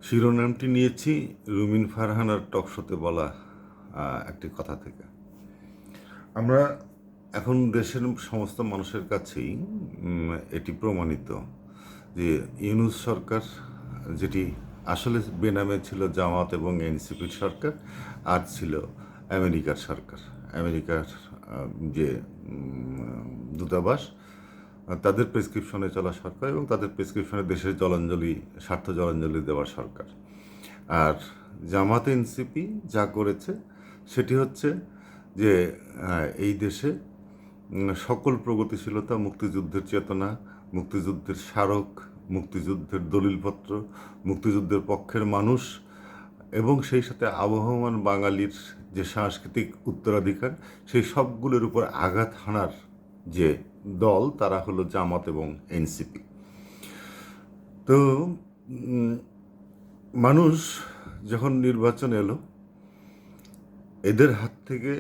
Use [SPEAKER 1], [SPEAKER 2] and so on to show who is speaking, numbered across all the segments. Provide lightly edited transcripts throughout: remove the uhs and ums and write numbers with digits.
[SPEAKER 1] শিরোনামটি নিয়েছি রুমিন ফারহানার টকশোতে বলা একটি কথা থেকে। আমরা এখন দেশের সমস্ত মানুষের কাছেই এটি প্রমাণিত যে ইউনূস সরকার, যেটি আসলে বেনামে ছিল জামাত এবং এনসিপির সরকার, আর ছিল আমেরিকার সরকার, আমেরিকার যে দূতাবাস, তাদের প্রেসক্রিপশনে চলা সরকার এবং তাদের প্রেসক্রিপশনে দেশের স্বার্থ জলাঞ্জলি দেওয়ার সরকার। আর জামাত এনসিপি যা করেছে সেটি হচ্ছে যে এই দেশে সকল প্রগতিশীলতা, মুক্তিযুদ্ধের চেতনা, মুক্তিযুদ্ধের স্মারক, মুক্তিযুদ্ধের দলিলপত্র, মুক্তিযুদ্ধের পক্ষের মানুষ এবং সেই সাথে আবহমান বাঙালির যে সাংস্কৃতিক উত্তরাধিকার, সেই সবগুলোর উপর আঘাত হানার যে দল, তারা হলো জামাত এবং এনসিপি। তো মানুষ যখন নির্বাচন এলো, এদের হাত থেকে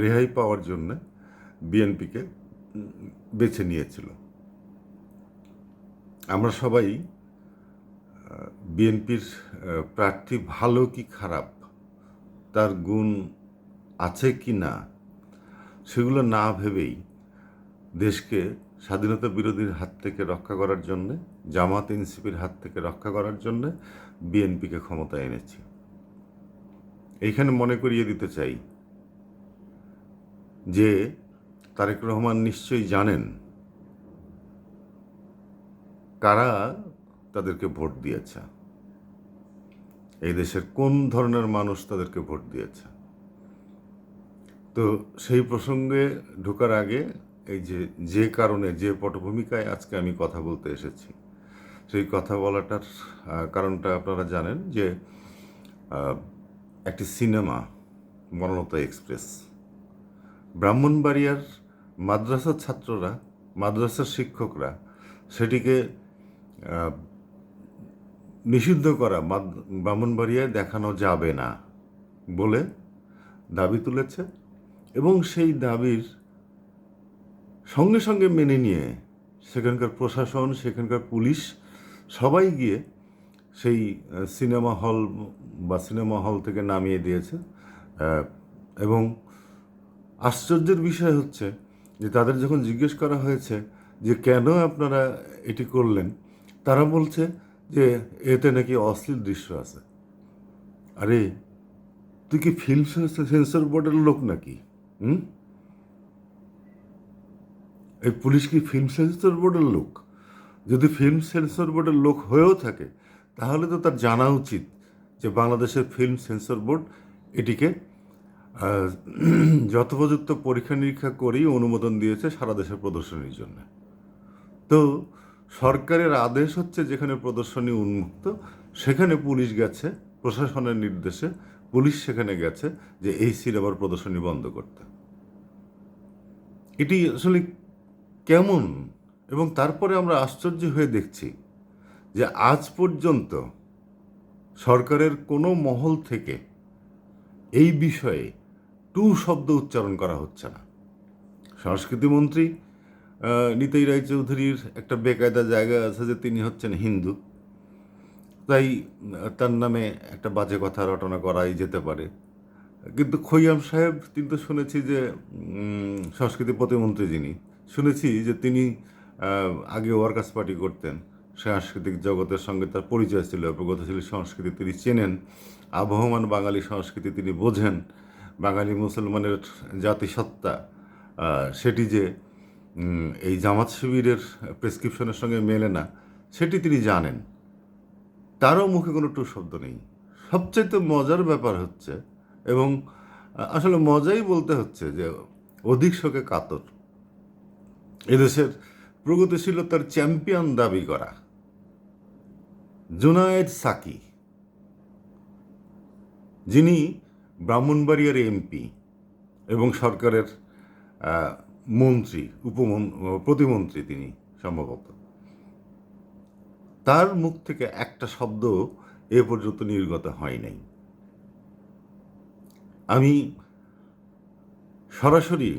[SPEAKER 1] রেহাই পাওয়ার জন্য বিএনপিকে বেছে নিয়েছিল। আমরা সবাই বিএনপির প্রার্থী ভালো কি খারাপ, তার গুণ আছে কি না, সেগুলো না ভেবেই দেশকে স্বাধীনতা বিরোধীর হাত থেকে রক্ষা করার জন্যে, জামাত এনসিপির হাত থেকে রক্ষা করার জন্যে বিএনপিকে ক্ষমতায় এনেছি। এইখানে মনে করিয়ে দিতে চাই যে তারেক রহমান নিশ্চয়ই জানেন কারা তাদেরকে ভোট দিয়েছে, এই দেশের কোন ধরনের মানুষ তাদেরকে ভোট দিয়েছে। তো সেই প্রসঙ্গে ঢোকার আগে এই যে কারণে, যে পটভূমিকায় আজকে আমি কথা বলতে এসেছি, সেই কথা বলাটার কারণটা আপনারা জানেন যে একটি সিনেমা বনলতা এক্সপ্রেস, ব্রাহ্মণবাড়িয়ার মাদ্রাসার ছাত্ররা, মাদ্রাসার শিক্ষকরা সেটিকে নিষিদ্ধ করা, ব্রাহ্মণবাড়িয়ায় দেখানো যাবে না বলে দাবি তুলেছে এবং সেই দাবির সঙ্গে সঙ্গে মেনে নিয়ে সেখানকার প্রশাসন, সেখানকার পুলিশ সবাই গিয়ে সেই সিনেমা হল থেকে নামিয়ে দিয়েছে। এবং আশ্চর্যের বিষয় হচ্ছে যে তাদের যখন জিজ্ঞেস করা হয়েছে যে কেন আপনারা এটি করলেন, তারা বলছে যে এতে নাকি অশ্লীল দৃশ্য আছে। আরে তুই কি ফিল্ম সেন্সর বোর্ডের লোক নাকি? এই পুলিশ কি ফিল্ম সেন্সর বোর্ডের লোক? যদি ফিল্ম সেন্সর বোর্ডের লোক হয়েও থাকে, তাহলে তো তার জানা উচিত যে বাংলাদেশের ফিল্ম সেন্সর বোর্ড এটিকে যথোপযুক্ত পরীক্ষা নিরীক্ষা করেই অনুমোদন দিয়েছে সারা দেশের প্রদর্শনীর জন্য। তো সরকারের আদেশ হচ্ছে যেখানে প্রদর্শনী উন্মুক্ত, সেখানে পুলিশ গেছে, প্রশাসনের নির্দেশে পুলিশ সেখানে গেছে যে এই সিনেমার প্রদর্শনী বন্ধ করতে। এটি আসলে কেমন? এবং তারপরে আমরা আশ্চর্য হয়ে দেখছি যে আজ পর্যন্ত সরকারের কোনো মহল থেকে এই বিষয়ে টু শব্দ উচ্চারণ করা হচ্ছে না। সংস্কৃতিমন্ত্রী নিতাই রায়চৌধুরীর একটা বেকায়দা জায়গা আছে যে তিনি হচ্ছেন হিন্দু, তাই তার নামে একটা বাজে কথা রটনা করাই যেতে পারে। কিন্তু খৈয়াম সাহেব, তিনি তো শুনেছি যে সংস্কৃতি প্রতিমন্ত্রী, যিনি শুনেছি যে তিনি আগে ওয়ার্কার্স পার্টি করতেন, সাংস্কৃতিক জগতের সঙ্গে তার পরিচয় ছিল, প্রগতিশীল সংস্কৃতি তিনি চেনেন, আবহমান বাঙালি সংস্কৃতি তিনি বোঝেন, বাঙালি মুসলমানের জাতিসত্তা সেটি যে এই জামাত শিবিরের প্রেসক্রিপশনের সঙ্গে মেলে না, সেটি তিনি জানেন। তারও মুখে কোনো টু শব্দ নেই। সবচেয়ে মজার ব্যাপার হচ্ছে, এবং আসলে মজাই বলতে হচ্ছে, যে অধিক শোকে কাতর এদেশের প্রগতিশীলতার চ্যাম্পিয়ন দাবি করা জুনায়েদ সাকি, যিনি ব্রাহ্মণবাড়িয়ার এমপি এবং সরকারের মন্ত্রী, প্রতিমন্ত্রী তিনি সম্ভবত, তার মুখ থেকে একটা শব্দ এ পর্যন্ত নির্গত হয় নাই। আমি সরাসরি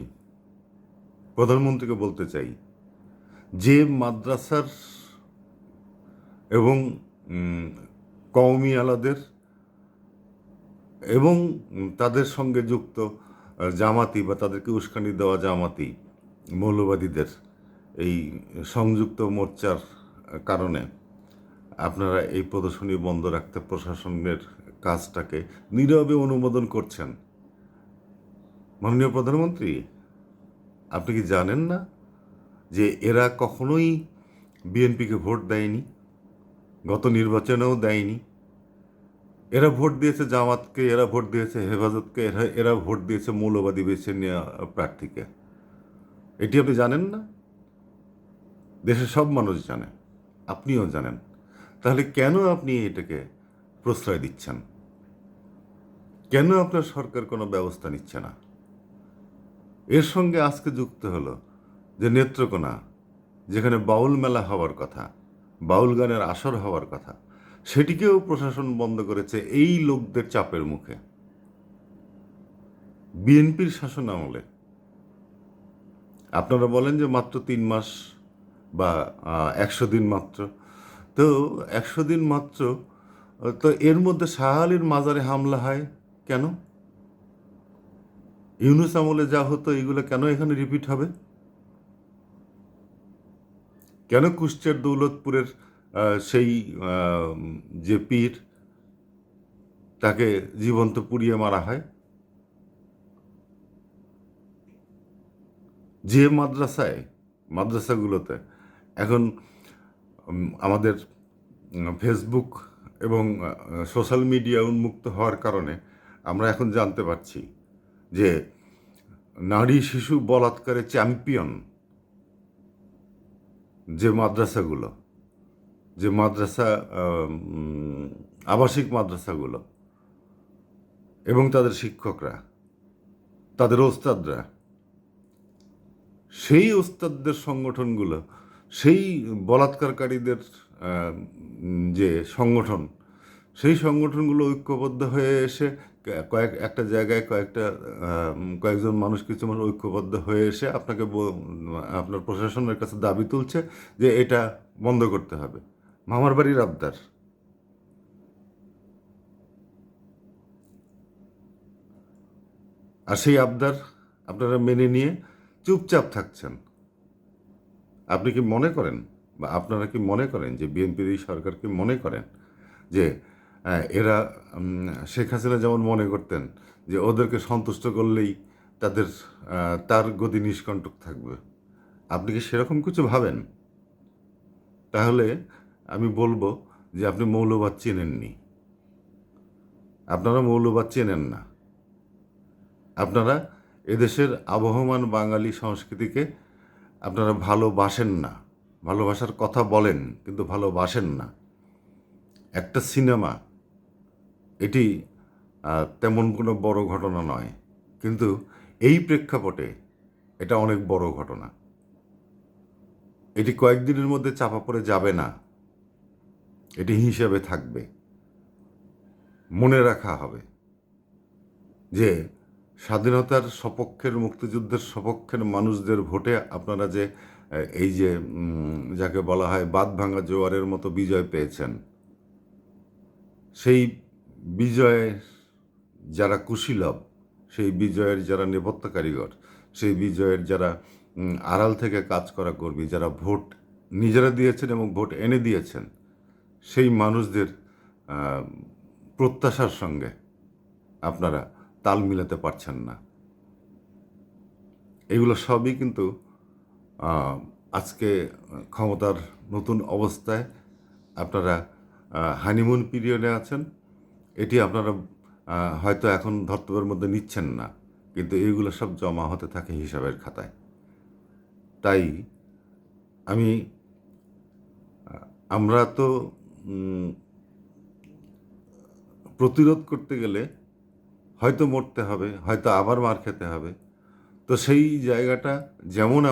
[SPEAKER 1] প্রধানমন্ত্রীকে বলতে চাই, যে মাদ্রাসার এবং কওমি আলাদের এবং তাদের সঙ্গে যুক্ত জামাতি বা তাদেরকে উস্কানি দেওয়া জামাতি মৌলবাদীদের এই সংযুক্ত মোর্চার কারণে আপনারা এই প্রদর্শনী বন্ধ রাখতে প্রশাসনের কাজটাকে নীরবে অনুমোদন করছেন। মাননীয় প্রধানমন্ত্রী, আপনি কি জানেন না যে এরা কখনোই বিএনপিকে ভোট দেয়নি, গত নির্বাচনেও দেয়নি? এরা ভোট দিয়েছে জামাতকে, এরা ভোট দিয়েছে হেফাজতকে, এরা ভোট দিয়েছে মৌলবাদী বেছে নেওয়া প্রার্থীকে। এটি আপনি জানেন না? দেশের সব মানুষ জানে, আপনিও জানেন। তাহলে কেন আপনি এটাকে প্রশ্রয় দিচ্ছেন? কেন আপনার সরকার কোনো ব্যবস্থা নিচ্ছে না? এর সঙ্গে আজকে যুক্ত হলো যে নেত্রকোনা, যেখানে বাউল মেলা হওয়ার কথা, বাউল গানের আসর হওয়ার কথা, সেটিকেও প্রশাসন বন্ধ করেছে এই লোকদের চাপের মুখে। বিএনপির শাসন আমলে আপনারা বলেন যে মাত্র 3 মাস বা 100 দিন মাত্র, তো 100 দিন মাত্র, তো এর মধ্যে শাহ আলীর মাজারে হামলা হয় কেন? ইউনূস আমলে যা হতো এগুলো কেন এখানে রিপিট হবে? কেন কুষ্টিয়ার দৌলতপুরের সেই যে পীর, তাকে জীবন্ত পুড়িয়ে মারা হয়? যে মাদ্রাসাগুলোতে এখন আমাদের ফেসবুক এবং সোশ্যাল মিডিয়া উন্মুক্ত হওয়ার কারণে আমরা এখন জানতে পারছি যে নারী শিশু বলাৎকারে চ্যাম্পিয়ন যে মাদ্রাসাগুলো, যে মাদ্রাসা, আবাসিক মাদ্রাসাগুলো এবং তাদের শিক্ষকরা, তাদের ওস্তাদরা, সেই ওস্তাদদের সংগঠনগুলো, সেই বলাৎকারকারীদের যে সংগঠন, সেই সংগঠনগুলো ঐক্যবদ্ধ হয়ে এসে একটা জায়গায় কয়েকজন মানুষ, কিছু মানুষ ঐক্যবদ্ধ হয়ে এসে আপনার প্রশাসনের কাছে দাবি তুলছে যে এটা বন্ধ করতে হবে। মামার বাড়ির আবদার। আর সেই আবদার আপনারা মেনে নিয়ে চুপচাপ থাকছেন। আপনি কি মনে করেন, বা আপনারা কি মনে করেন যে বিএনপির এই সরকার কি মনে করেন যে এরা শেখ হাসিনা যেমন মনে করতেন যে ওদেরকে সন্তুষ্ট করলেই তার গদি নিষ্কণ্টক থাকবে? আপনি কি সেরকম কিছু ভাবেন? তাহলে আমি বলবো যে আপনি মৌলবাদ চেনেননি। আপনারা মৌলবাদ চেনেন না। আপনারা এদেশের আবহমান বাঙালি সংস্কৃতিকে আপনারা ভালোবাসেন না। ভালোবাসার কথা বলেন কিন্তু ভালোবাসেন না। একটা সিনেমা, এটি তেমন কোনো বড় ঘটনা নয়, কিন্তু এই প্রেক্ষাপটে এটা অনেক বড় ঘটনা। এটি কয়েকদিনের মধ্যে চাপা পড়ে যাবে না, এটি হিসেবে থাকবে। মনে রাখা হবে যে স্বাধীনতার সপক্ষের, মুক্তিযুদ্ধের সপক্ষের মানুষদের ভোটে আপনারা যে এই যে যাকে বলা হয় বাঁধভাঙা জোয়ারের মতো বিজয় পেয়েছেন, সেই বিজয়ের যারা কুশীলব, সেই বিজয়ের যারা নেপথ্য কারিগর, সেই বিজয়ের যারা আড়াল থেকে কাজ করা কর্মী, যারা ভোট নিজেরা দিয়েছেন এবং ভোট এনে দিয়েছেন, সেই মানুষদের প্রত্যাশার সঙ্গে আপনারা তাল মিলাতে পারছেন না। এগুলো সবই কিন্তু আজকে ক্ষমতার নতুন অবস্থায় আপনারা হানিমুন পিরিয়ডে আছেন। এটি আপনারা হয়তো এখন ধর্তব্যের মধ্যে নিচ্ছেন না, কিন্তু এগুলো সব জমা হতে থাকে হিসাবের খাতায়। তাই আমরা তো প্রতিরোধ করতে গেলে হয়তো মরতে হবে, হয়তো আবার মার খেতে হবে। তো সেই জায়গাটা, যেমন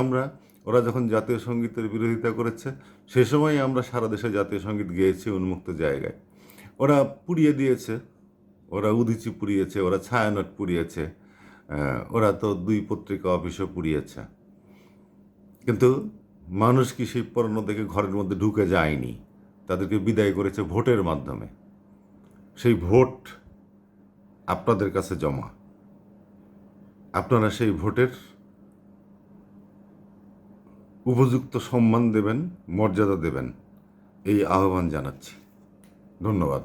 [SPEAKER 1] ওরা যখন জাতীয় সঙ্গীতের বিরোধিতা করেছে, সে সময় আমরা সারা দেশে জাতীয় সঙ্গীত গেয়েছি উন্মুক্ত জায়গায়। ওরা পুড়িয়ে দিয়েছে, ওরা উদীচি পুড়িয়েছে, ওরা ছায়ানট পুড়িয়েছে, ওরা তো 2 পত্রিকা অফিসও পুড়িয়েছে। কিন্তু মানুষ কি সেই পণ্য দেখে ঘরের মধ্যে ঢুকে যায়নি, তাদেরকে বিদায় করেছে ভোটের মাধ্যমে। সেই ভোট আপনাদের কাছে জমা। আপনারা সেই ভোটের উপযুক্ত সম্মান দেবেন, মর্যাদা দেবেন, এই আহ্বান জানাচ্ছি। ধন্যবাদ।